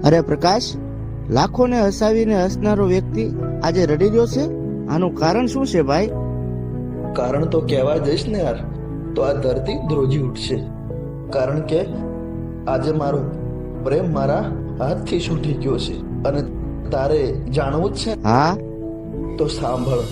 અરે પ્રકાશ, લાખોને હસાવીને હસનારો વ્યક્તિ આજે રડી રહ્યો છે. આનું કારણ શું છે ભાઈ? કારણ તો કહેવા જઈશ ને યાર તો આ ધરતી ધ્રુજી ઉઠશે. કારણ કે આજે મારો પ્રેમ મારા હાથથી છૂટી ગયો છે. અને તારે જાણવું જ છે? હા, તો સાંભળ.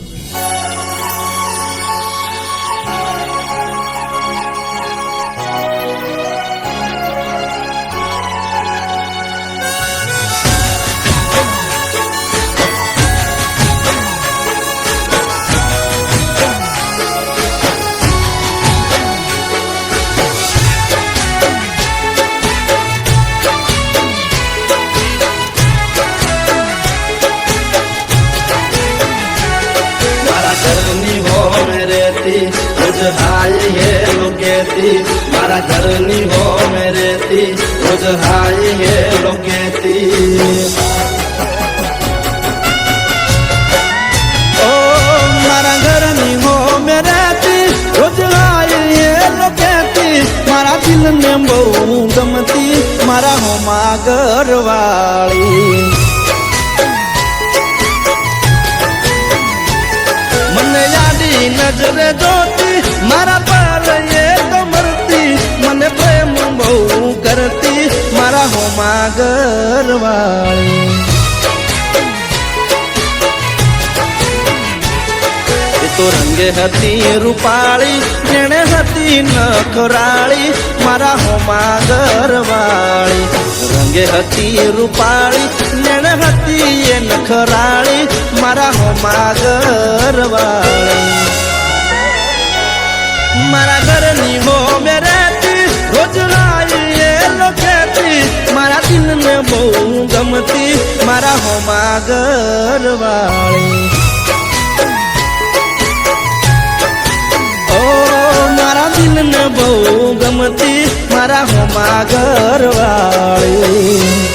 हाय ये लोकेती मारा घरनी हो मेरे ती रोज हाय ये लोकेती ओ मारा घरनी हो मेरे ती रोज हाय ये लोकेती मारा दिल ने बहु गमती मारा हो मागर वाली मन यादी नजर जोती मारा पर ये तो मरती मने प्रेम बहु करती मारा हो मागर वाली तो रंगे हती रूपाली नेणे हती नखराली मारा हो मागर वाली रंगे हती रूपाली नेणे हती ये नखराली मारा हो मागर वाली मारा घरनी हो मेरे ती रोज आई ये लोकेती मारा दिल ने बहु गमती मारा हो मागर वाली ओ मारा दिल ने बहु गमती मारा हो मागर वाली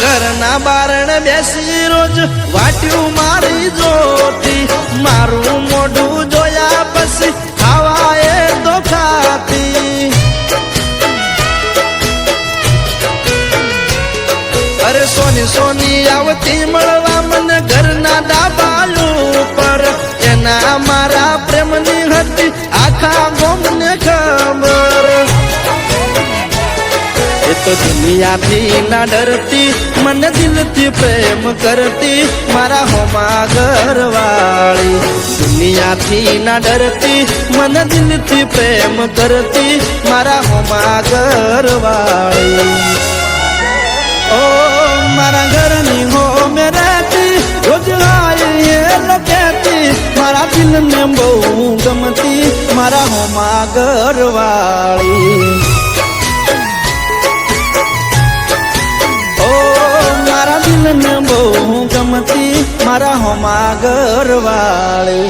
घरना बारण बेसी रोज वाट्यू मारी जोती मारू मोढू जोया पसी खावाए तो खाती अरे सोनी सोनी आवती मळवा मन घरना डाबालू पर एना मारा प्रेमनी हती आखा गोमने खबर तो दुनिया थी ना डरती मन दिल थी प्रेम करती मारा हो मागर वाली दुनिया थी ना डरती मन दिल थी प्रेम करती मारा हो मागर वाली ओ मारा घरनी हो मेरे ती रोज आई ये लोकेती मारा दिल ने बहु गमती मारा हो मागर वाली मारा दिल ने बहु गमती मारा हो मागर वाली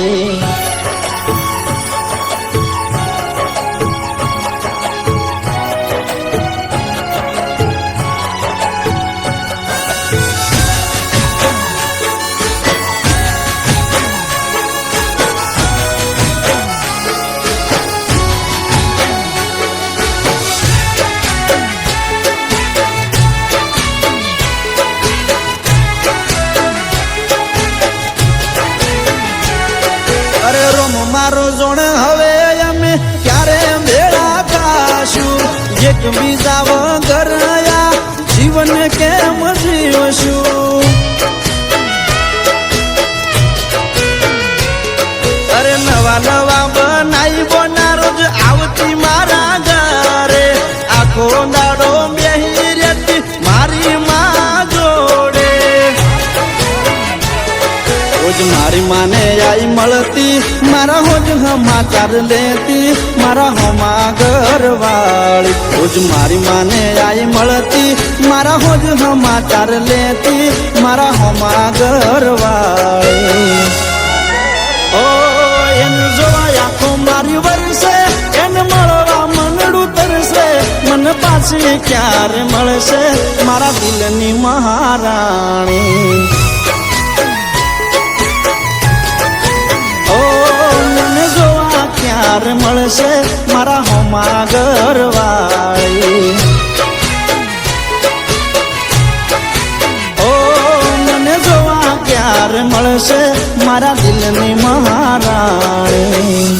मारो जोण हवे अमे क्यारे भेड़ा थाशु एक बीजा वगर या जीवन केम जीवशु अरे नवा नवा बनाई बोना रोज आवती मारा घरे आखो दाड़ो बेही रेती मारी माँ जोड़े रोज मारी माने आई मलती मारा होज समाचार लेती मारा हो मागर वाली रोज રોજ મારી માને આઈ મળતી, મારા હોજ સમાચાર લેતી, મારા હોમા ઘરવાળી. ઓ એને જોવા આંખો મારી વરસે, એને મળવા મનડું તરસે, મને પાછી ક્યારે મળશે મારા દિલની મહારાણી. ઓ મને જોવા ક્યારે મળશે મારા હોમા ઘરવાળી. ઓ મને જોવા ક્યારે મળશે મારા દિલની મહારાણી.